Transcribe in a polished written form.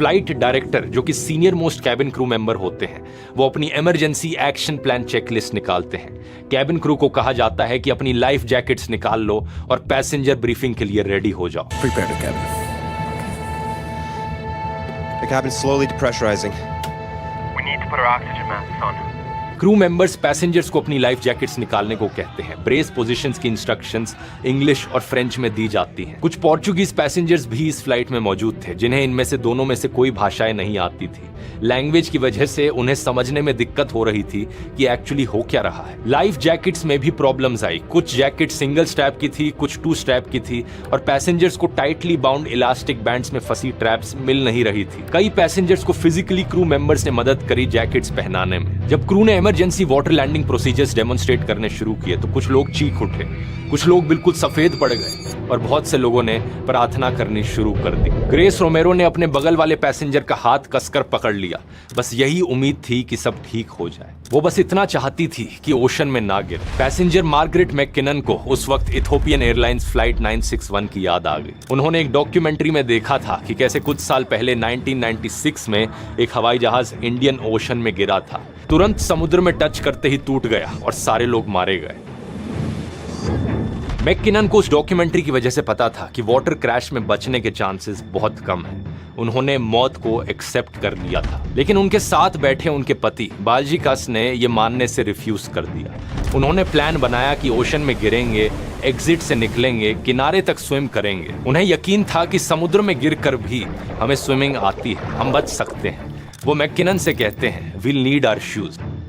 Flight director, जो कि senior most cabin crew member होते हैं, वो अपनी इमरजेंसी एक्शन प्लान चेकलिस्ट निकालते हैं। कैबिन क्रू को कहा जाता है कि अपनी लाइफ जैकेट्स निकाल लो और पैसेंजर ब्रीफिंग के लिए रेडी हो जाओ। Prepare to cabin. The cabin's slowly depressurizing. We need to put our oxygen masks on. Crew members passengers को अपनी लाइफ जैकेट्स निकालने को कहते हैं। ब्रेस पोजीशंस की इंस्ट्रक्शंस इंग्लिश और फ्रेंच में दी जाती हैं। कुछ पोर्चुगीज पैसेंजर्स भी इस फ्लाइट में मौजूद थे, जिन्हें इनमें से दोनों में से कोई भाषाएं नहीं आती थी। लैंग्वेज की वजह से उन्हें समझने में दिक्कत हो रही थी कि एक्चुअली हो क्या रहा है। लाइफ जैकेट्स में भी प्रॉब्लम्स आई। कुछ जैकेट सिंगल स्ट्रैप की थी, कुछ 2 स्ट्रैप की थी और पैसेंजर्स को टाइटली बाउंड इलास्टिक बैंड्स में फंसी ट्रैप्स मिल नहीं रही थी। कई पैसेंजर्स को फिजिकली क्रू मेंबर्स ने मदद करी जैकेट्स पहनाने में। जब क्रू ने emergency water landing procedures demonstrate करने शुरू किए तो कुछ लोग चीख उठे, कुछ लोग बिल्कुल सफेद पड़ गए और बहुत से लोगों ने प्रार्थना करनी शुरू कर दी। ग्रेस रोमेरो ने अपने बगल वाले पैसेंजर का हाथ कसकर पकड़ लिया। बस यही उम्मीद थी कि सब ठीक हो जाए। वो बस इतना चाहती थी कि ओशन में ना गिरे। पैसेंजर मार्गरेट मैककिनन को उस वक्त इथियोपियन एयरलाइंस फ्लाइट 961 की याद आ गई। उन्होंने एक डॉक्यूमेंट्री में देखा था कि कैसे कुछ साल पहले 1996 में एक हवाई जहाज इंडियन ओशन में गिरा था। तुरंत समुद्र में टच करते ही टूट गया और सारे लोग मारे गए। मैककिनन को उस डॉक्यूमेंट्री की वजह से पता था कि वाटर क्रैश में बचने के चांसेस बहुत कम हैं। उन्होंने मौत को एक्सेप्ट कर लिया था, लेकिन उनके साथ बैठे उनके पति बाल्जिकस ने यह मानने से रिफ्यूज कर दिया। उन्होंने प्लान बनाया कि ओशन में गिरेंगे, एग्जिट से निकलेंगे, किनारे तक स्विम करेंगे। उन्हें यकीन था कि समुद्र में गिरकर भी हमें स्विमिंग आती है, हम बच सकते हैं। वो मैककिनन से कहते हैं, "We'll need our shoes."